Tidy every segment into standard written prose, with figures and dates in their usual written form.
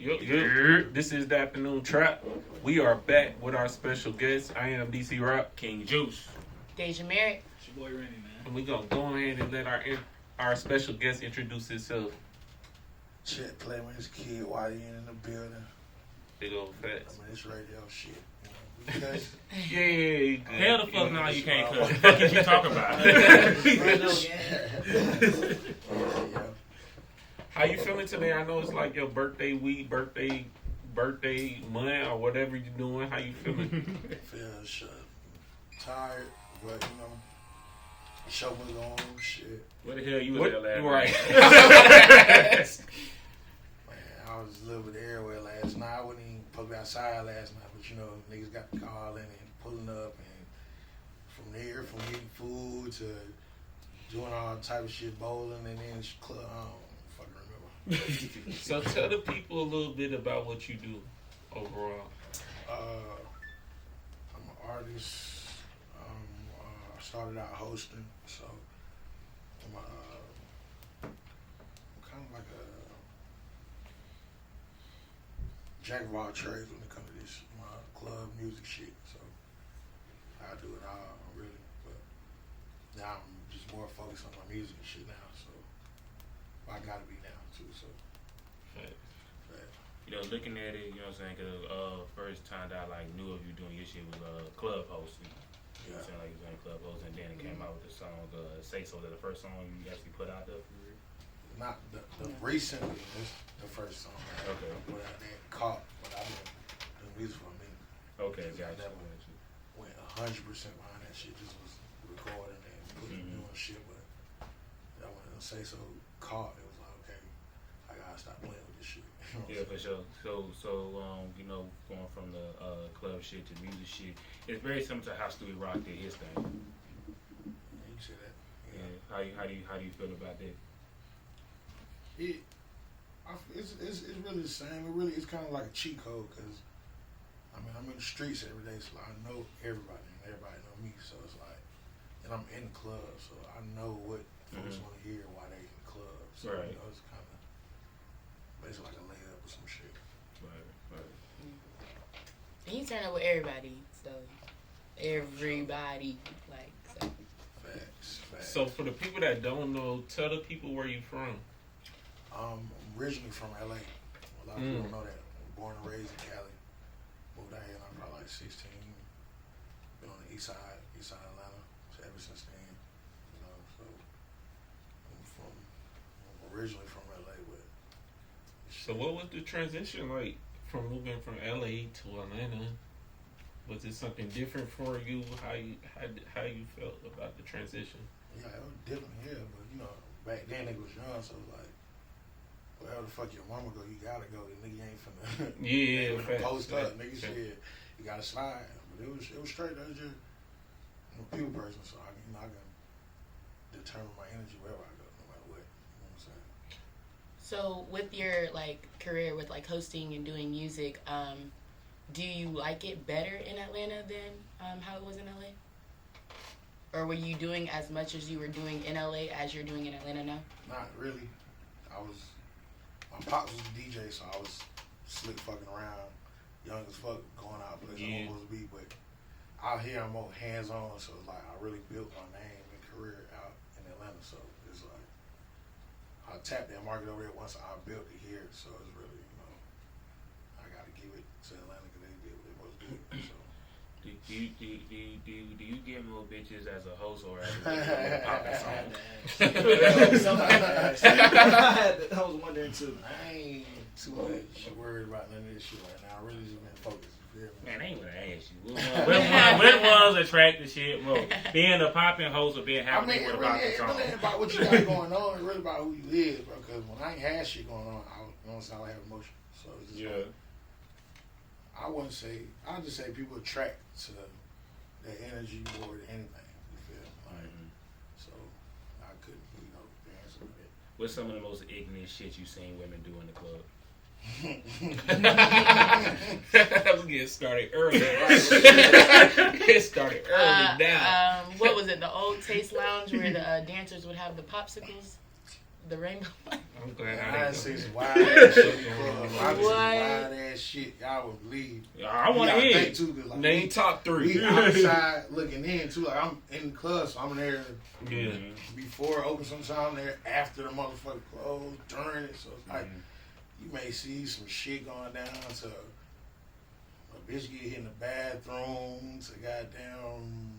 Yep. This is the Afternoon Trap. We are back with our special guest. I am DC Rock. King Juice. Deja Merritt. It's your boy Randy, man. And we're going to go ahead and let our special guest introduce himself. Shit, play with his kid, YDN in the building. Big old facts. I mean, it's radio shit. You know, Yeah, you good. Hell the fuck no, you can't cut. What the fuck you talking about? yeah. How you feeling today? I know it's like your birthday week, birthday month, or whatever you doing. How you feeling? Feel tired, but you know, the show was on, shit. Where the hell you was at last right. night? Man, I was a little bit everywhere last night. I wasn't even supposed to be outside last night, but you know, niggas got the call in and pulling up, and from there, from getting food to doing all type of shit, bowling, and then club. I don't fucking remember. So tell the people a little bit about what you do overall. I'm an artist. I started out hosting, so I'm kind of like a jack of all trades when it comes to this club music shit. So I do it all really, but now I'm just more focused on my music and shit now. So I gotta be now too. So. You know, looking at it, you know what I'm saying, because first time that I knew of you doing your shit was club hosting. You know what I'm saying, like you was doing club hosting, and then it came out with the song Say So. That the first song you actually put out there for real? Not the recently, this the first song. Okay. I put out there, Caught, but I've been doing music for a minute. Okay, gotcha. I never went 100% behind that shit, just was recording and putting doing shit, but that when I Say So Caught, it was like, okay, I gotta stop playing with this shit. Yeah, for sure. So, you know, going from the club shit to music shit, it's very similar to how Stewie Rock did his thing. Yeah, you can say that. Yeah. How do you feel about that? It's really the same. It's kind of like a cheat code because, I mean, I'm in the streets every day, so I know everybody and everybody know me. So it's like, and I'm in the club, so I know what folks want to hear while they in the club. So Right. you know, it's kind of basically like a layup or some shit. Right. And you turn up with everybody, so everybody, like, so. Facts. So for the people that don't know, tell the people where you from. I'm originally from LA. A lot of people don't know that. I'm born and raised in Cali. Moved out here when I was probably like 16. Been on the east side Atlanta ever since then. You know, so I'm originally from LA, but. So what was the transition like from moving from LA to Atlanta? Was it something different for you? How you felt about the transition? Yeah, it was different, yeah, but you know, back then nigga was young, so it was like, wherever the fuck your mama go, you gotta go. The nigga ain't finna, Yeah, ain't finna post up, nigga. fact. Shit, you gotta slide. But it was straight. That was just I'm a people person, so I can determine my energy wherever I go, no matter what. You know what I'm saying? So with your, like, career with, like, hosting and doing music, do you like it better in Atlanta than how it was in LA? Or were you doing as much as you were doing in LA as you're doing in Atlanta now? Not really. My pops was a DJ, so I was slick fucking around, young as fuck, going out places I'm supposed to be. But out here, I'm more hands on, so it's like I really built my name and career out in Atlanta. So it's like I tapped that market over there once I built it here. So it's really, you know, I got to give it to Atlanta because they did what they supposed to do. So. Do you get more bitches as a host or as a popping song? I was wondering too. I ain't too much worried about none of this shit right now. I really just been focused. You feel me? Man, I ain't gonna ask you. Which ones attract the shit more? Being a popping host or being happy with a popping song? It really ain't about what you got going on. It's really about who you is, bro. Because when I ain't had shit going on, I don't have emotion. So it's just like, I wouldn't say. I'd just say people attract to their energy more than anything. You feel me? Like, so I couldn't, answer that. What's some of the most ignorant shit you seen women do in the club? Let's get started early. Get started early now. What was it? The Old Taste Lounge where the dancers would have the popsicles. the rainbow. I'm glad I I done seen didn't some go. wild ass shit in the club. I done seen What? wild ass shit. Y'all would believe. I want to You gotta hear. think too, 'cause, like, Name top we 3. outside looking in too. Like I'm in the club, so I'm there Yeah. before open. Sometimes I'm there after the motherfucker closed, during it. So it's like you may see some shit going down to a bitch get hit in the bathroom, to goddamn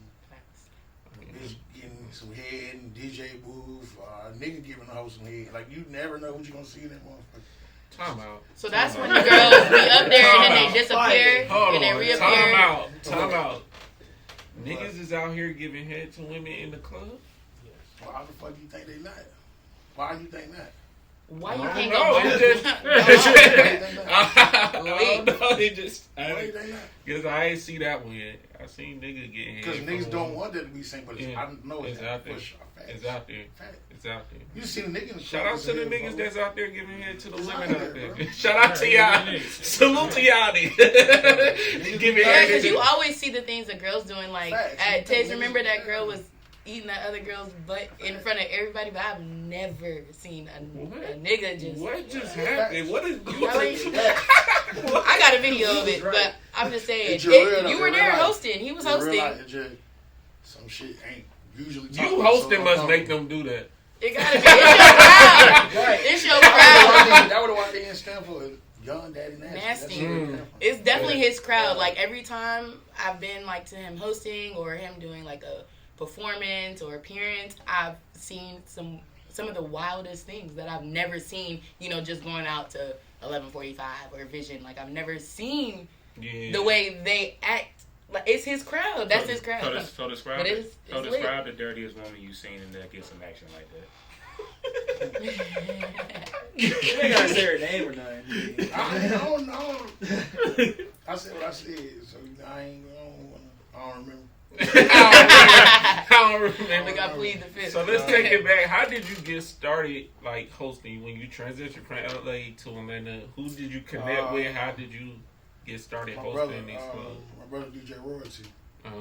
bitch getting some head in the DJ booth, a nigga giving the host some head. Like you never know what you gonna see in that motherfucker. Time out. So that's when the girls be up there and then they disappear Hold and they on. reappear. Time out. Niggas is out here giving head to women in the club? Why the fuck you think they not? Why you think not? Why you I can't don't know. go It's back? I don't know. It just. Why you think not? Because I ain't see that one yet. I seen niggas getting head. Because from niggas a don't woman. want that to be seen, but it's, Yeah. I know It's out there. Push, It's out there. Fact. It's out there. You seen a nigga in the Shout club out to the with niggas some that's out there giving head to the It's women out out there, there. bro. Shout out to y'all. Salute to y'all. Giving Yeah, head because to you always see the things that girls doing. Like Facts. at Taste, remember that girl was eating that other girl's butt in front of everybody, but I've never seen a nigga just. What just happened? What is you? Y'all ain't- I got a video of it, but I'm just saying, It's your real, you though. were In there real life. hosting. He was In real hosting. life, it's just some shit ain't usually. You hosting must make them do that. It gotta be. It's your crowd. Right. It's your crowd. That would have YDN stand for Young Daddy Nasty. Nasty. That's what it stand for. It's definitely Yeah. his crowd. Like every time I've been like to him hosting or him doing like a performance or appearance, I've seen some of the wildest things that I've never seen. You know, just going out to 11:45 or Vision. Like I've never seen Yeah. the way they act. Like it's his crowd. That's his crowd. So describe But it. it's So lit. describe the dirtiest woman you seen and that get some action like that. You ain't gotta say her name or nothing. I don't know. I said what I said, so I don't remember. I don't remember. Like I plead the fifth. So let's take it back. How did you get started, like hosting, when you transitioned from LA to Atlanta? Who did you connect with? How did you get started My hosting brother, these clubs? my brother DJ Royalty, Uh-huh.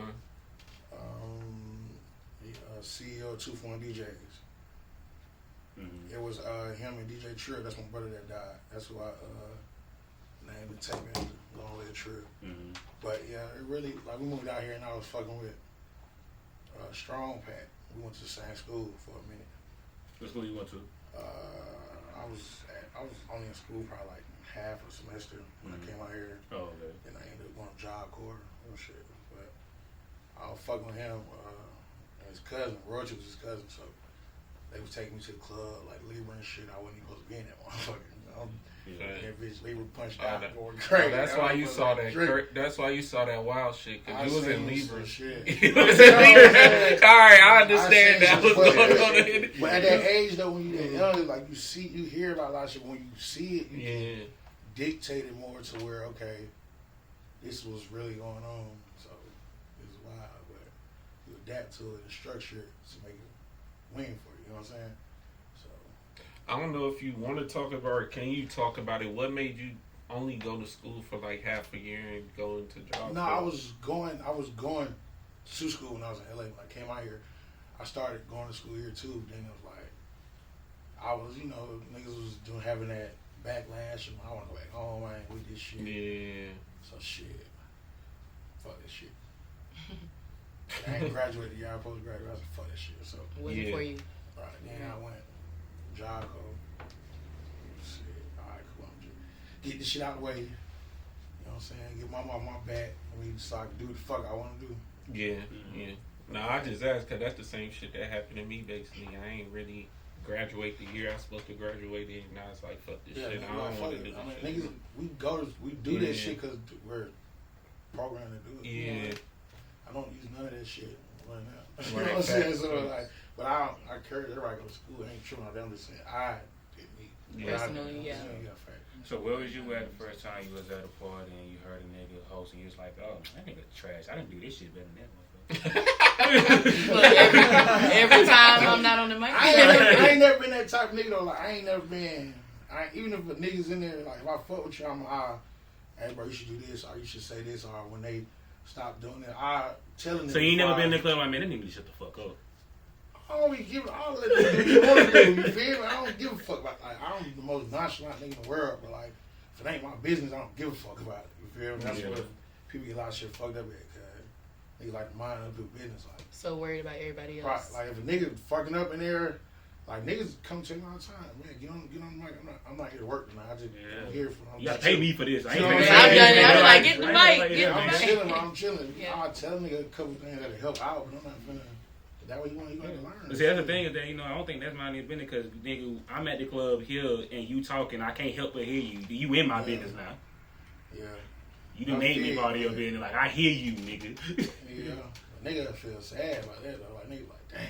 CEO of 241 DJs. Mm-hmm. It was him and DJ Trill. That's my brother that died. That's who I named the tape in Long Way Trill. Mm-hmm. But yeah, it really, like, we moved out here and I was fucking with Strong Pat. We went to the same school for a minute. What school you went to? I was only in school probably like half a semester when I came out here. Oh, okay. Then I ended up going to Job Corps and shit. But I was fucking with him and his cousin. Roger was his cousin, so they was taking me to the club, like Libra and shit. I wasn't even supposed to be in that motherfucker. You know? Yeah. That bitch Libra punched Oh, out that- going Oh, crazy. that's why you saw that. Drink. That's why you saw that wild shit. Cause I you was in seen Libra. some shit. You was in Libra. All right, I understand I that. seen What's some going on? But at that age though, when you that young, like you hear about a lot of shit. When you see it, you Yeah. dictate it more to where, okay, this was really going on. So it's wild, but you adapt to it and structure it to make it win for you. You know what I'm saying? So I don't know if you want to talk about it. Can you talk about it? What made you only go to school for like half a year and go into job? no, I was going to school when I was in LA. When I came out here, I started going to school here too. Then it was like I was, niggas was having that backlash, and I want to go back home, man, with this shit. Yeah. So shit, fuck this shit. I ain't graduated the year I was supposed to graduate. I was like, fuck this shit. So Wasn't Yeah. for you. right then I went job code. Shit, all right, cool. I'm just get this shit out of the way. You know what I'm saying? Get my mom my back. So I can do what the fuck I want to do. Yeah. Yeah. No, I just asked because that's the same shit that happened to me. Basically, I ain't really graduate the year I was supposed to graduate in. Now it's like fuck this shit. I don't want to do this I shit. mean, niggas, we do Yeah. that shit because we're programmed to do it. Yeah. I don't use none of that shit right now. You Right, know what I'm saying? facts, So facts. like, but I encourage everybody to go to school. It ain't true. I'm just saying I didn't need. Yeah. Personally, yeah. Fact. So where was you at the first time you was at a party and you heard a nigga host and you was like, oh, that nigga trash. I didn't do this shit better than that motherfucker. Look, every time I'm not on the mic. I ain't never been that type of nigga though. Like I ain't never been. Even if a nigga's in there, like if I fuck with you, I'm hey bro, you should do this or you should say this, or when they stop doing it, I tell them. So you ain't never been in the club like, man, that nigga need to shut the fuck up. I don't be giving all that shit you want to do. You feel me? I don't give a fuck about like I'm the most nonchalant nigga in the world, but like if it ain't my business, I don't give a fuck about it. You feel me? That's what people get a lot of shit fucked up at. Cause niggas like to mind other people's business. Like So worried about everybody else. right, like if a nigga fucking up in there, like niggas come to me all the time. Man, get on the mic. I'm not here to work tonight. I just I'm here for. You gotta pay me for this. I ain't You know paying what I'm I've done it. saying? I'm like, get the mic. Get I'm the mic. chilling. I'm chilling. Yeah. I'll tell a nigga a couple things that'll help out, but I'm not finna. That way you want to learn. But see, that's the thing is that, you know, I don't think that's my business because, nigga, I'm at the club here and you talking, I can't help but hear you. You in my business now. Yeah. You done made me part of your business. Like, I hear you, nigga. Yeah. A nigga feel sad about that, though. Like, nigga, like, damn.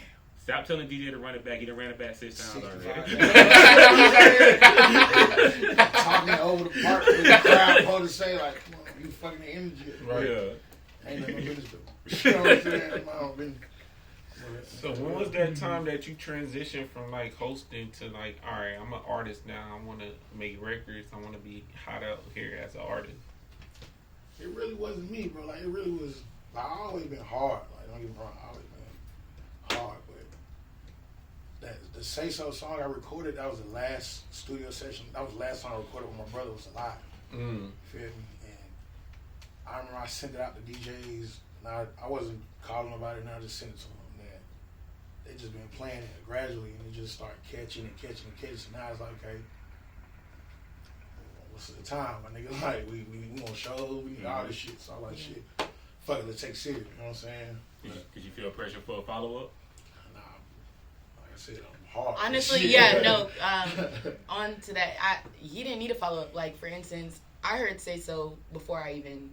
Stop telling DJ to run it back. He done ran it back 6 times already. Talking over the park with the crowd supposed to say, like, come on, you fucking the energy. Right. Yeah. Ain't nothing no business, though. You know what I'm saying? That's my own business. So when was that time that you transitioned from like hosting to like, all right, I'm an artist now. I want to make records. I want to be hot out here as an artist. It really wasn't me, bro. Like it really was. Like, I always been hard. Like don't get me wrong, I always been hard. But the Say So song I recorded, that was the last studio session. That was the last song I recorded when my brother was alive. You feel me? And I remember I sent it out to DJs. And I wasn't calling nobody. And I just sent it to them. They just been playing it gradually, and it just started catching. So now it's like, okay, what's the time? My nigga, like we want shows, we need all this shit. So I'm like, shit, fuck it, let's take it serious. You know what I'm saying? Did you feel pressure for a follow up? Nah, like I said, I'm hard. Honestly, yeah, no. On to that, he didn't need a follow up. Like for instance, I heard Say So before I even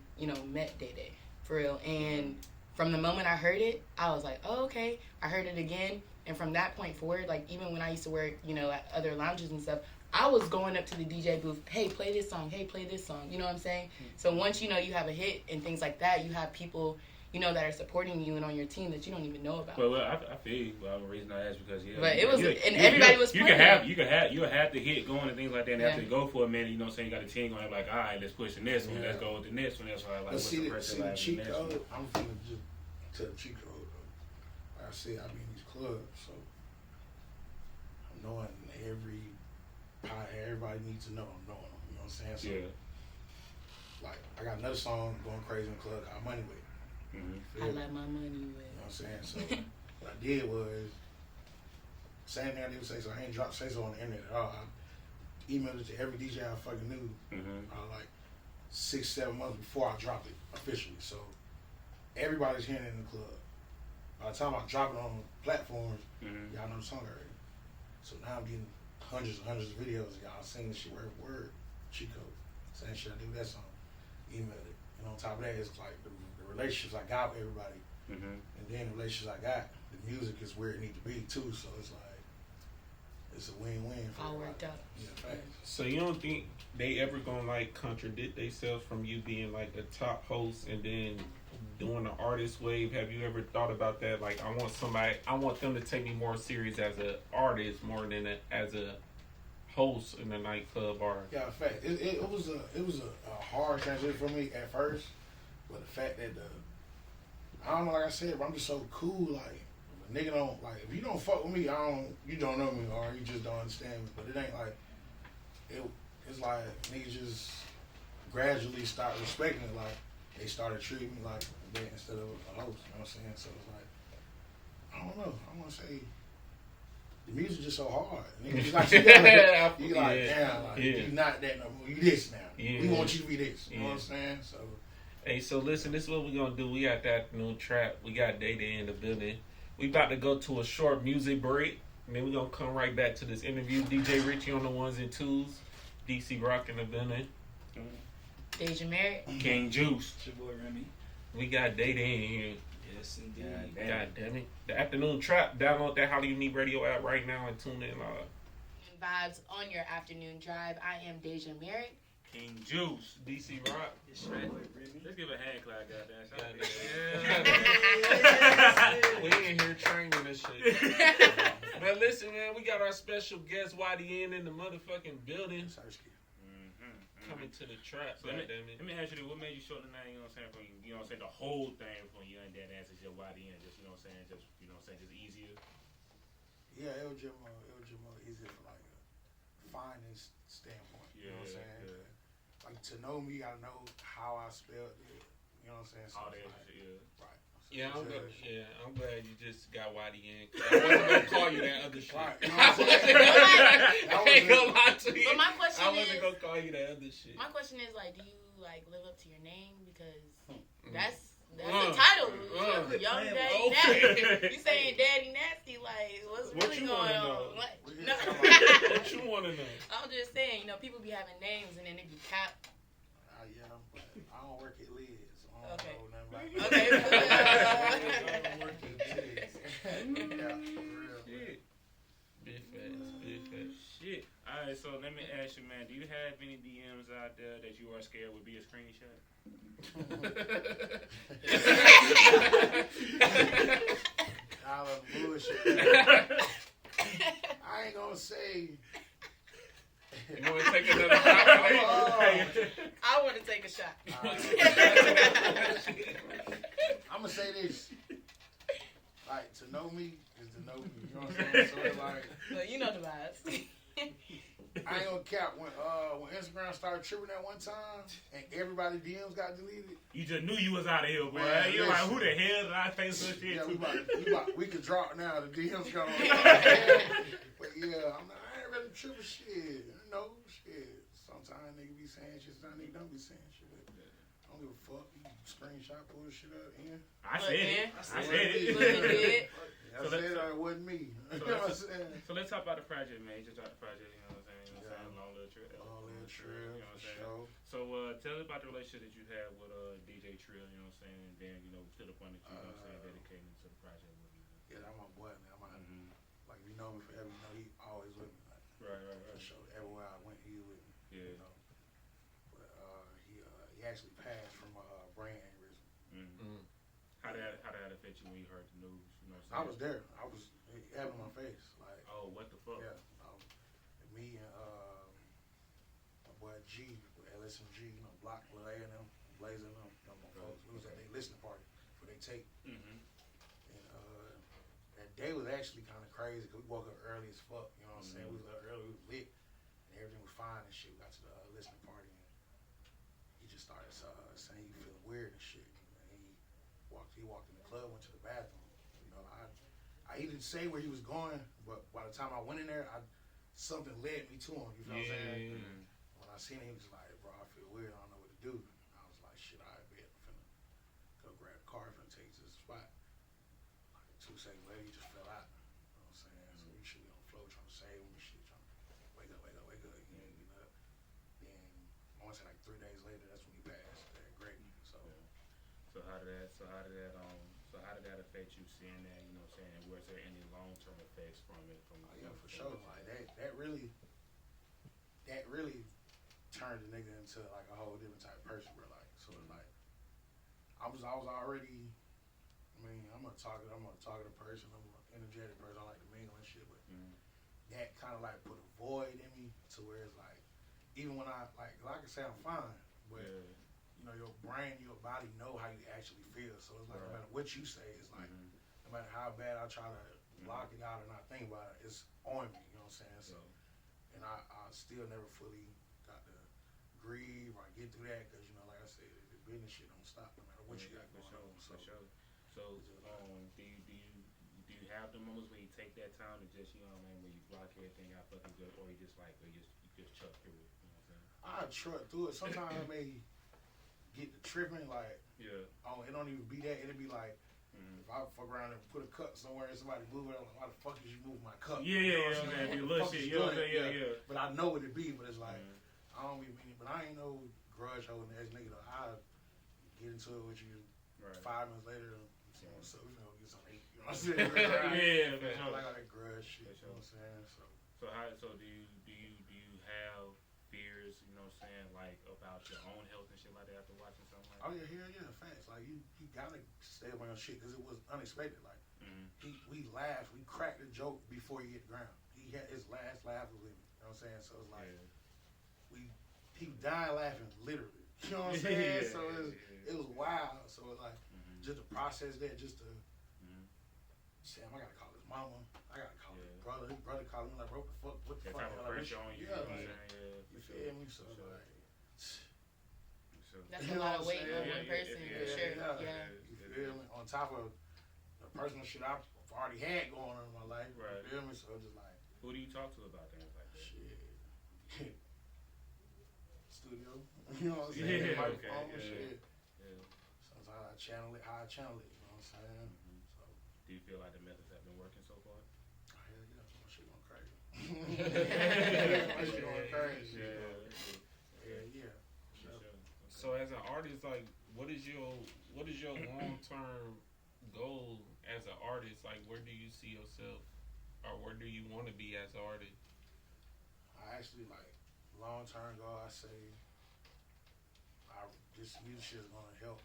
met Day Day for real, and from the moment I heard it, I was like, oh, okay. I heard it again. And from that point forward, like, even when I used to work, at other lounges and stuff, I was going up to the DJ booth, hey, play this song. Hey, play this song. You know what I'm saying? So once, you have a hit and things like that, you have people, that are supporting you and on your team that you don't even know about. Well, I feel you. Well, the reason I asked because, But it was, and everybody was playing. You have the hit going and things like that, and after you go for a minute, you know what I'm saying, you got a team going, like, all right, let's push the next one, let's go with the next one. That's why I like, what's the pressure like the next one? I'm feeling just to the cheat code, though. Like I said, I be in these clubs, so I'm knowing everybody needs to know I'm knowing them. You know what I'm saying? So, like, I got another song going crazy in the club called Money Way. I like my money way. You know what I'm saying? So, what I did was, same thing I did with Say So. I ain't dropped Say So on the internet at all. I emailed it to every DJ I fucking knew, like 6-7 months before I dropped it officially. So, everybody's hearing it in the club. By the time I drop it on platforms, y'all know the song already. So now I'm getting hundreds and hundreds of videos of y'all singing this shit word for word, cheat code, same shit I do with that song, email it. And on top of that, it's like the relationships I got with everybody, and then the relationships I got, the music is where it needs to be too. So it's like it's a win-win for all everybody. worked out. Yeah, facts. So you don't think they ever gonna like contradict themselves from you being like the top host and then doing the artist wave? Have you ever thought about that? Like, I want them to take me more serious as an artist more than as a host in the nightclub or. Yeah, fact. It was a hard transition for me at first, but the fact that I don't know, like I said, but I'm just so cool. Like, if a nigga don't like, if you don't fuck with me, you don't know me or you just don't understand me. But it ain't like it's like niggas just gradually start respecting it. Like they started treating me like that instead of a host. You know what I'm saying? So it's like I don't know. I want to say. The music just so hard. Niggas like you like, damn, like you not that no more. You this now. We want you to be this. You know what I'm saying? So hey, so listen, this is what we're gonna do. We got that new trap. We got Day Day in the building. We about to go to a short music break. And then we're gonna come right back to this interview. DJ Richie on the ones and twos. DC Rock in the building. Deja Merritt. King Juice. It's your boy Remy. We got Day Day in here. Yes, indeed. God damn it. The Afternoon Trap. Download that How Do You Need Radio app right now and tune in. Vibes on your afternoon drive. I am Deja Merritt. King Juice. DC Rock. It's your boy Remy. Let's give a hand clap, goddamn. We in here training this shit. Man, listen, man, we got our special guest YDN in the motherfucking building. Coming to the trap, so let me ask you this, what made you shorten the name, you know what I'm saying, from, you know what I'm saying, the whole thing from Young Dead Answers, your YDN, just, you know what I'm saying, just easier? Yeah, it was just more easier for like a finance standpoint. You know what I'm saying? Yeah. Like to know me, I know how I spelled it. You know what I'm saying? So All it's that like, shit, right. So Yeah, judge. I'm glad you just got YDN. 'Cause I wasn't gonna call you that other shit. Right. You know what I'm saying? I ain't gonna lie to you. But my question I wasn't is, gonna call you that other shit. my question is like, do you like live up to your name because Mm. that's the title, Young Daddy Okay. Nasty. You saying Daddy Nasty? Like, what's What really you going wanna on? know? What? We No. just talking about- What you want to know? I'm just saying, you know, people be having names and then they be cap. Yeah, but I don't work at Lids. So I don't Okay. know nothing about Okay. I don't work at Lids. Yeah, for real. Shit. Big facts, big facts. Shit. Alright, so let me ask you, man, do you have any DMs out there that you are scared would be a screenshot? All of the bullshit. I ain't gonna say. You want to take another shot? I want to take a shot. I'm gonna say this. Like, to know me is to know me. You know what I'm saying? So it's like, But you know the vibes. I ain't gonna cap when Instagram started tripping that one time and everybody DMs got deleted. You just knew you was out of here, boy. Man, You're like, listen. who the hell did I say some shit Yeah, to? we could drop now. The DMs gone. But yeah, I ain't really tripping shit. You know, shit. Sometimes nigga be saying shit, sometimes nigga don't be saying shit. I don't give a fuck. You screenshot, pull this shit up in. I said it. I said it. Look at it. I said it wasn't me. You know what I'm saying? So let's talk about the project, man. You just dropped the project, you know what I'm saying? You know what I'm saying? Long Little Trill. All that Trill, you know what I'm for saying? sure. So tell us about the relationship that you had with DJ Trill, you know what I'm saying? And then, you know, to the point that you, know what I'm saying, dedicating to the project with you. Yeah, that's my boy, man. Like, if you know me forever, you know he always with me. Like, Right. for sure. Everywhere I went, he was with me. Yeah. You know? But he actually passed from brain aneurysm. Mm-hmm. How did that affect you when you heard the news? You know what I I'm was saying? there. I was having my face. Like, Oh, what the fuck? yeah. Me and my boy G with LSMG, you know, Block, Lil A and them, Blazing them, you know, my folks. We was at their listening party for they tape. Mm-hmm. And that day was actually kind of crazy because we woke up early as fuck. You know what I'm saying? We was up early, we was lit, and everything was fine and shit. We got to the listening party and he just started saying he feeling weird and shit. And he walked in the club, went to the bathroom. You know, I he didn't say where he was going, but by the time I went in there, something led me to him. You know what I'm saying? Mm-hmm. When I seen him, he was like, "Bro, I feel weird. I don't know what to do." I was like, "Shit, I bet I'm finna go grab a car, finna take you to the spot." Like 2 seconds later, he just fell out. You know what I'm saying? So we should be on the floor trying to save him and shit, trying to wake up. He ain't getting up. Then I want to say like 3 days later, that's when he passed. That great. So So how did that affect you seeing that, you know what I'm saying? Was there any long-term effects from it? yeah, for sure. Like that really turned the nigga into like a whole different type of person, bro. Like, so it's like I was already. I mean, I'm a talkative person. I'm an energetic person. I like to mingle and shit, but that kind of like put a void in me to where it's like, even when I like I can say I'm fine, but you know, your brain, your body know how you actually feel. So it's like no matter what you say, it's like no matter how bad I try to block it out and not think about it, it's on me. You know what I'm saying? So, and I still never fully got to grieve or get through that because you know, like I said, the business shit don't stop no matter what you got going on. So do you have the moments where you take that time to just, you know what I mean, where you block everything out fucking good, or you just like, or you just chuck through it? You know what I'm saying? I truck through it. Sometimes I may get the tripping, like, oh, it don't even be that. It'll be like, if I fuck around and put a cup somewhere and somebody move it, I'm like, why the fuck did you move my cup? Yeah, man. Be little shit. You know what I'm saying? Yeah. But I know what it be, but it's like, I don't be meaning, but I ain't no grudge holding ass nigga. Though. I get into it with you 5 minutes later, so we gonna get something to eat. You know what I'm saying? Yeah, for I sure. like all that grudge shit. You know what I'm saying? So do you have fears, you know what I'm saying, like about your own health and shit like that after watching something like that? Oh yeah, facts. Like you gotta stay away on shit because it was unexpected. Like we laughed, we cracked a joke before he hit the ground. He had his last laugh was with me. You know what I'm saying? So it's like he died laughing literally. You know what I'm saying? So it was wild. So it's like just to process that, just to damn, I gotta call this mama. I gotta call Yeah. his brother. His brother calling me like, bro, what the That fuck? type of Like, pressure on you. Yeah, You know what I'm like, saying? Yeah, you for feel sure. me? So For sure. like, For sure. That's You a know lot what of I'm weight on saying? one person, Yeah, for sure. yeah. Yeah. you feel me? On top of the personal shit I've already had going on in my life. Right. You feel me? So it's just like, Who do you talk to about things like that? shit. Studio. You know what I'm saying? Yeah, Microphone, okay, yeah. shit. Yeah. Sometimes I channel it, how I channel it. You know what I'm saying? Mhm. So, Do you feel like the methods have been working so far? hell yeah, my shit going crazy. My shit going crazy. Yeah. For sure. Okay. So as an artist, like, what is your long term goal as an artist? Like, where do you see yourself, or where do you want to be as an artist? I actually like long term goal. I say, this music shit is gonna help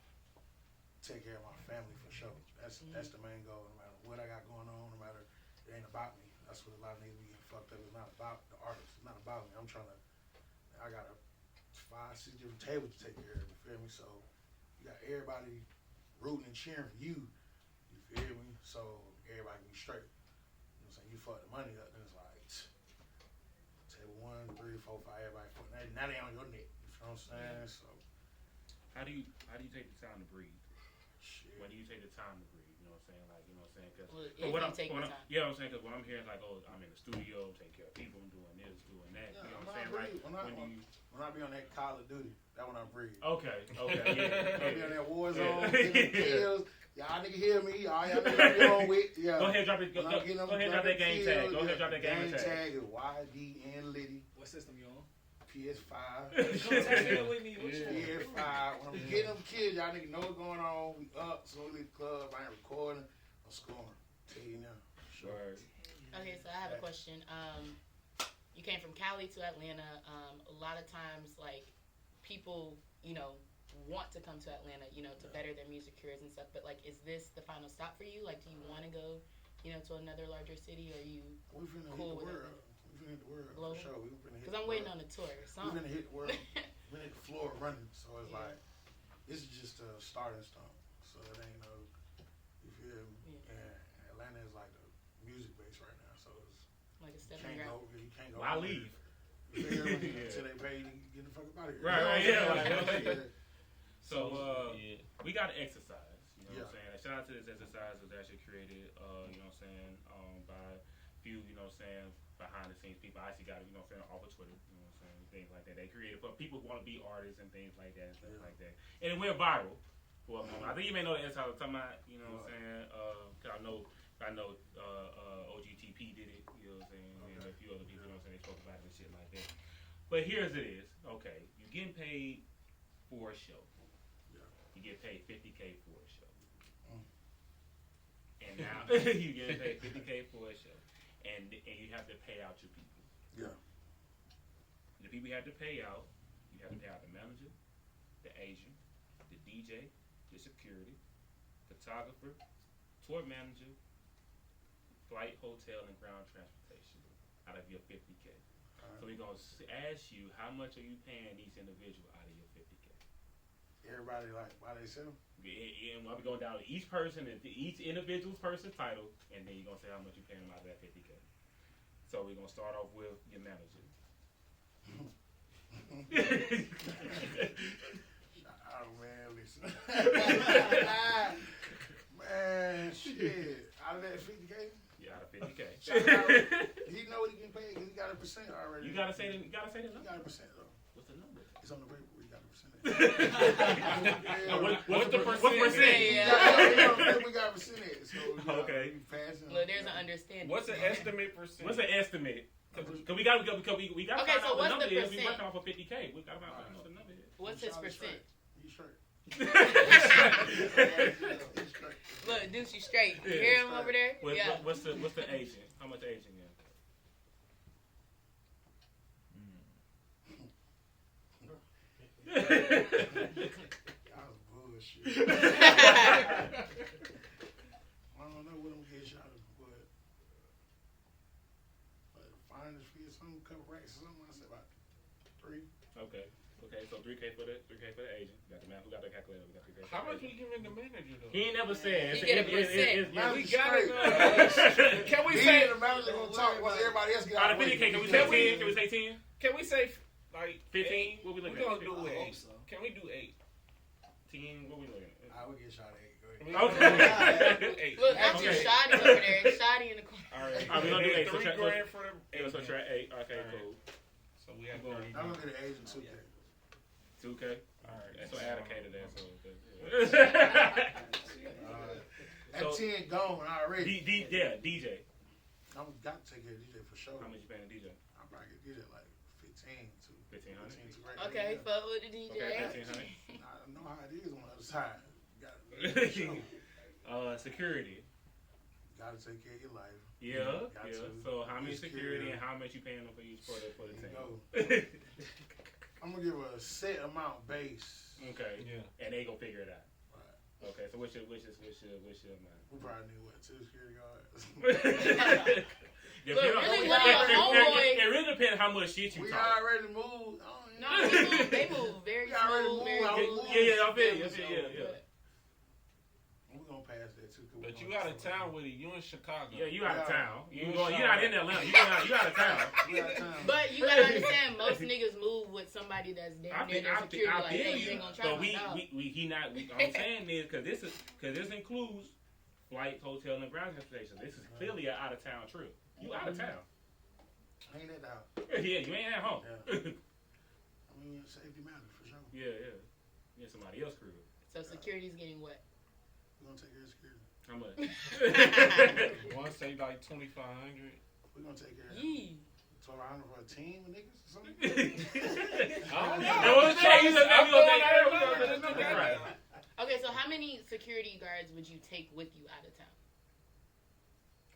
take care of my family for sure. That's the main goal. No matter what I got going on, no matter it ain't about me. That's what a lot of niggas be getting fucked up. It's not about the artist. It's not about me. I got 5, 6 different tables to take care of. You feel me? So you got everybody rooting and cheering for you. You feel me? So everybody can be straight. You know what I'm saying? You fuck the money up, then it's like table 1, 3, 4, 5, everybody fuck. Now they on your neck. You feel what I'm saying? So How do you take the time to breathe? shit. When do you take the time to breathe? You know what I'm saying? Like, you know what I'm saying? Cause, Well, but what if you take the time. yeah, I'm saying, because what I'm hearing is like, oh, I'm in the studio, taking care of people, I'm doing this, doing that. Yeah, You know when what I I'm saying? Like, breathe, when I be on that Call of Duty, that's when I breathe. okay, yeah. When I be on that war zone, Yeah. getting them kills. Y'all niggas hear me. Y'all niggas be on with. Yeah. Go ahead, drop it. Go When I'm getting them ahead, drop that game kills, tag. Go ahead, drop that game game tag. tag is YDN Liddy, What system you on? PS5. Come tap in with me. What you on? PS5. When I'm getting them kills, y'all niggas know what's going on. We up, so we leave the club. I ain't recording. I'm scoring. Tell you now. Word. Okay, so I have a question. You came from Cali to Atlanta. A lot of times, like, people, you know, want to come to Atlanta, you know, to better their music careers and stuff. But, like, is this the final stop for you? Like, do you want to go, you know, to another larger city, or are you We finna cool hit the with world. We finna hit the world Global? for sure. We finna hit Because I'm the waiting world. on a tour. We So finna hit the world. We hit the floor running. So it's Yeah. like, this is just a starting stone. So it ain't no, you feel me? Yeah. And Atlanta is like the music base right now. So it's, like a you stepping can't ground. go, you can't go. Why nowhere. leave? You feel me? Yeah. Until they pay you to get the fuck up out of here. Right, right, You know yeah, what I'm like, saying? So, yeah. we got to exercise. You know Yeah. what I'm saying? And shout out to this exercise that was actually created, you know what I'm saying, by a few, you know what I'm saying, behind the scenes people. I actually got it, you know what I'm saying, off of Twitter, you know what I'm saying, things like that. They created for people who want to be artists and things like that and stuff Yeah. like that. And it went viral for a moment. I think you may know the exercise I'm talking about, you know what I'm saying, cause I know OGTP did it, you know what I'm saying, and a few other people, you know what I'm saying, they spoke about it and shit like that. But here's it is, okay, you're getting paid for a show. Yeah. You get paid $50K for a show. Mm. And now you get paid $50K for a show. And you have to pay out your people. Yeah. The people you have to pay out, you have to pay out the manager, the agent, the DJ, the security, photographer, tour manager, flight, hotel, and ground transportation out of your $50K. So we're going to ask you, how much are you paying each individual out of your $50K? Everybody like, why they sell? And I'll be going down to each person, each individual's person's title, and then you're going to say how much you're paying them out of that $50K. So we're going to start off with your manager. Oh man, listen. Man, shit. Out of that 50K? Yeah, out of $50K. He know what he can pay because he got a percent already. You gotta say the He number. got a percent though. What's the number? It's on the paper. He got a percent. What's the percent? What's percent? Yeah. We got a percentage. So you know, Okay. we passing. Well, there's an understanding. What's an estimate percent? What's the estimate? Cause we got to Okay, find so out what's the number the is. We percent? working off of $50K. We got to find out what the number is. What's his percent? He's straight. Look, Deuce, you straight. You Yeah, hear him over there? What, Yeah. what's the agent? How much agent you That was bullshit. I don't know what I'm getting shot at, but finder's fee or something, couple racks or something. I said about 3. Okay. Okay, so 3K for the agent. Got the man who got the calculator. We got 3K. How much we giving the manager though? He ain't never said. He get a percent. Yeah, We Manager's got straight. it. Can we Me say? and the manager gonna talk once everybody else get out out of of the 50K, way. can we say 10? Can we say 10? Can we say like 15? What we We're looking gonna at? do I hope 8. so. Can we do 8? 10? What we looking at? I would get shot at 8. Go ahead. Okay. 8. Look, that's Okay. just Shoddy over there. Shoddy in the corner. All right. All right, we gonna do 8. So $3 grand for the Yeah, so try 8. Okay, All right. cool. So we have I'm 30. I'm gonna be the agent too. 2K. All right. So add a K to that. So. That 10 gone already. DJ. I'm got to take care of DJ for sure. How much you paying the DJ? I'm probably get DJ like 15 too. 1500. 15 too right Okay, now. fuck with the DJ. Okay, 1500. I know how it is on the other side. Gotta Security. take care of your life. Yeah, Got yeah. to. So how many Security. security and how much you paying them for each for the There team? you I'm gonna give her a set amount base. Okay. Yeah. And they gonna figure it out. Right. Okay. So which your amount? We probably need what, 2 security guards. Look, really, one of your homeboys. It really depends how much shit you We talk. already moved. No, they move very We already smooth, very moved. smooth. Yeah, I feel you. Yeah. We're gonna pass that too. But you out of town with it. You in Chicago. Yeah, you out of town. You You're not in Atlanta. You out of town. We out of town. But you gotta understand, most niggas move with somebody that's down there. Their security, like, feel hey, you. you ain't gonna try But my dog. I'm saying this because this includes flights, hotel, and ground transportation. This is clearly an out of town trip. You out of town. I ain't at the house. Yeah, you ain't at home. Yeah. I mean, safety matters for sure. Yeah, somebody else crew. So security's getting what? We're gonna take care of security. How much? One say like 2,500. We're gonna take care of Yee. 1,200 for a team of niggas or something. Right. Okay, so how many security guards would you take with you out of town?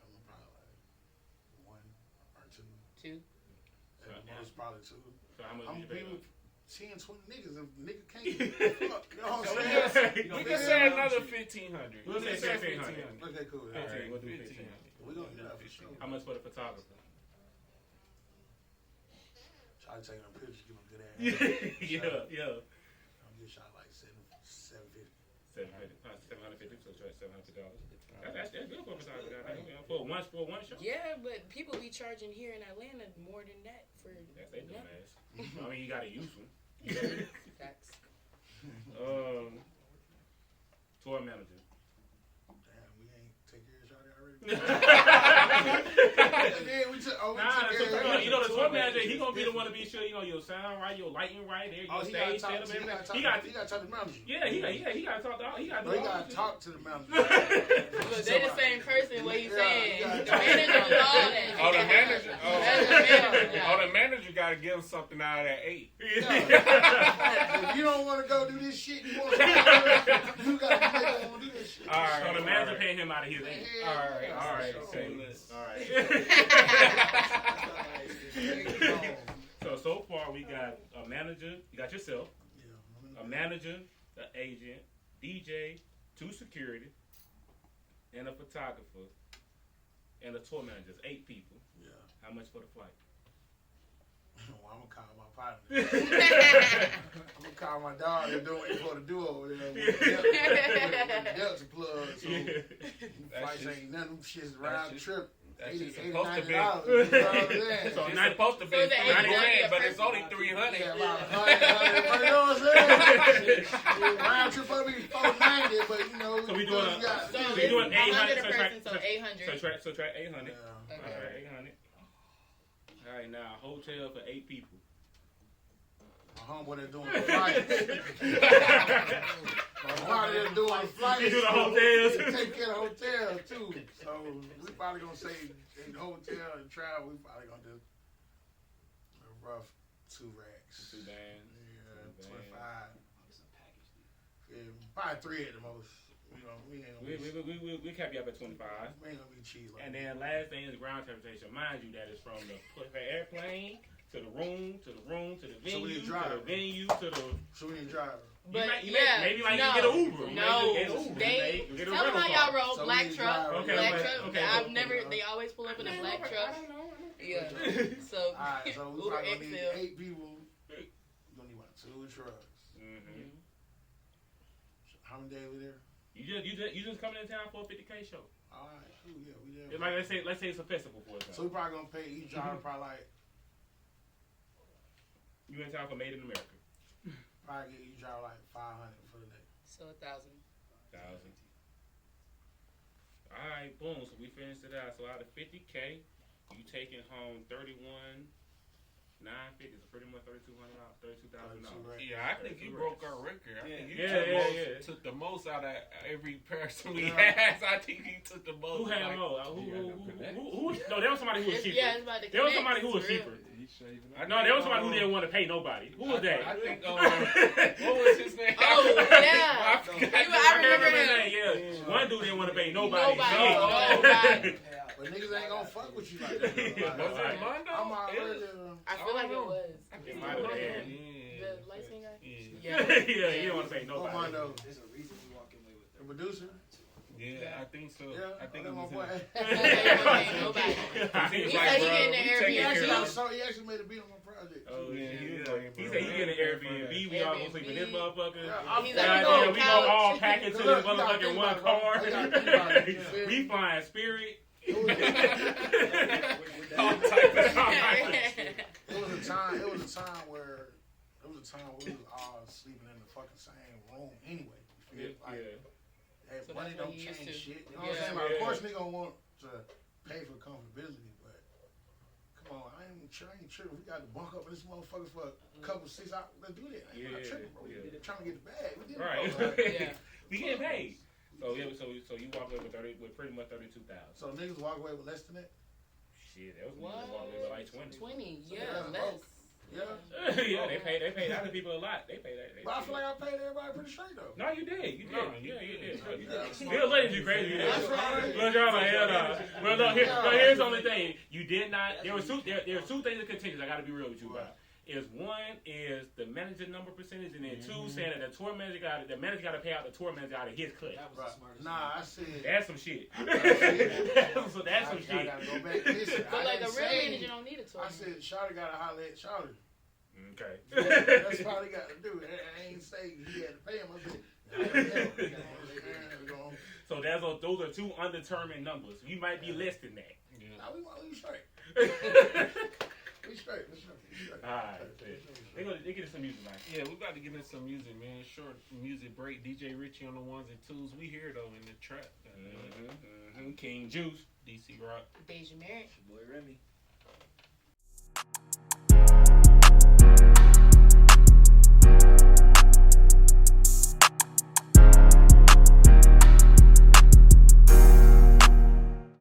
I'm probably like 1 or 2. 2? At most, probably 2. So how much I'm you pay? gonna 10, 20 niggas. If nigga can't fuck, you know what So I'm saying? we can say another 1,500. We'll say 1,500. Okay, cool. All right, We'll do 1,500. We're gonna do that for sure. How much for the photographer? Try to take them pictures, give them good ass. Yeah. I'm get shot like 750. 750. So try $750. That's good for a photographer. For one shot. Yeah, but people be charging here in Atlanta more than that for That's they dumb ass. I mean, you gotta use them. Facts. Tour manager. Damn, we ain't take care of shot already. Yeah, we took. Oh, we Nah, took care of you know the tour manager, he gonna be the one to be sure your sound right, your lighting right, there, your Oh, he gotta stage talk. setup, He everything. gotta talk to the manager. Yeah, he gotta talk to all. He gotta No, do he all gotta this talk to the manager. Look, they the same person. What you Yeah, saying? you The gotta- manager do all that. Oh, the manager. That's the manager. Oh, the manager got to give him something out of that 8. Yeah. If you don't want to go do this shit, you want to you gotta make him want to do this shit. All right. So the manager paying him out of his Yeah, eight. yeah, All right. for Say sure. less. All right. Yeah, So far we got a manager. You got yourself, I'm a in manager, an agent, DJ, 2 security, and a photographer, and a tour manager. It's 8 people. Yeah. How much for the flight? Well, I'm gonna call my partner. I'm gonna call my dog and do what he's supposed to do over there. With the Delta plug. So flights just- ain't none of them shits around the just- trip. That's $80, just supposed to be. $90. You know what I'm saying? So It's not supposed to be So the 3 grand, 800 but it's only 300. Yeah, about 100, you know what I'm saying? Round trip probably be 490, but you know. So we doing you got- So So it's you doing 800, 100 a so person, so so 800. So try 800. Yeah. Okay. All right, 800. All right, now hotel for 8 people. My homeboy that's doing the flights. My homeboy that's doing the flights. He do the hotels. He take care of the hotel too. So we probably gonna say in the hotel and travel, we probably gonna do a rough 2 racks. 2 bands. Yeah, 25. Yeah, probably 3 at the most. You know, we ain't gonna be, We cap you up at 25. we ain't gonna be cheese like And that. then last thing is ground transportation. Mind you, that is from the airplane to the room to the So we venue need to driver. the venue to the. So we need a driver. But Maybe like no, you get an Uber. no, Maybe get an Uber. they You get a tell them rental how car. y'all roll. So we Black need truck, driver. Okay, black okay, truck. okay, I've cool. never. They always pull up in a black truck. I don't know. Yeah. So Alright, so we Uber probably gonna need XL. 8 people. We're gonna need about 2 food trucks. Mm-hmm. How many days we there? You just coming in town for a 50K show. All right, cool. Yeah, we there. It's like let's say it's a festival for So example. we probably gonna pay each driver probably like You in town for Made in America. probably get each driver like 500 for the day. So 1,000. 1,000. All right, boom. So we finished it out. So out of 50K, you taking home 31,950. So pretty much $3,200, $32,000. Yeah, I think you broke our record. I think you took the most out of every person we had. I think you took the most. Who had like, more? Who? No, there was somebody who was cheaper. Yeah, it's about to There was connect, somebody who was for real. cheaper. No, there was somebody who didn't want to pay nobody. Who was that? I think. What was his name? Oh, yeah. I remember his him. name. Yeah, one dude didn't want to pay nobody. Nobody. But niggas ain't gonna fuck with you like that. Was it Mondo? I'm already. I feel like it was. It might have been. The light guy? Yeah, he didn't want to pay nobody. Mondo. There's a reason you walk away with The producer? Yeah, I think so. Yeah, I think that it my was boy. him. Nobody. He was He like, said he bro, getting we the taking He care actually, of he actually made a beat on my project. Oh Yeah, yeah, he was yeah. like, He bro, said he getting an Airbnb. We all gonna Airbnb. sleep in this motherfucker. Yeah, He's Yeah, like, yeah, no, we go all couch. pack into this Look, you gotta motherfucker in think one about it, car. bro. You gotta think about it, you feel We me? flying Spirit. It was all type of It was a time where we was all sleeping in the fucking same room anyway. You feel? Like, hey, So money that's what don't you used change to. shit. You know Yeah. what I'm saying? Like, Yeah. of course, nigga gonna want to pay for comfortability, but come on, I ain't tripping. We got to bunk up in this motherfucker for a couple 6 hours. Let's do that. I ain't not tripping, bro. We trying to get the bag. We did it, Right. bro. Yeah. We getting paid. So yeah, so you walk away with pretty much 32,000. So niggas walk away with less than that? Shit, that was What? walk away with like 20. 20, So yeah, that's less. broke. Yeah. Yeah, they paid other people a lot. They paid that. But I feel like I paid everybody pretty straight, though. No, you did. You did. No, yeah, you did. You did. Bill Ladies, you crazy. You did. That's right. Well, y'all like, hell no. Well, no, here's the only thing. You did not. There were two things of contingent. I got to be real with you about. One is the manager number percentage, and then two saying that the manager got to pay out the tour manager out of his cut. That was Right. the smartest. Nah, I said. That's some shit. I said- So that's some I shit. gotta go back. Listen, But like a didn't real say- manager don't need a tour. I said, Shawty gotta holler at Shawty. Okay. That's all he got to do. I ain't say he had to pay him. I said, So those are two undetermined numbers. You might be less than that. nah, we straight. We straight. Alright, they get some music, man. Yeah, we about to get into some music, man. Short music break. DJ Richie on the ones and twos. We here though in the trap. King Juice. DC Rock. Deja Merritt. Boy Remy.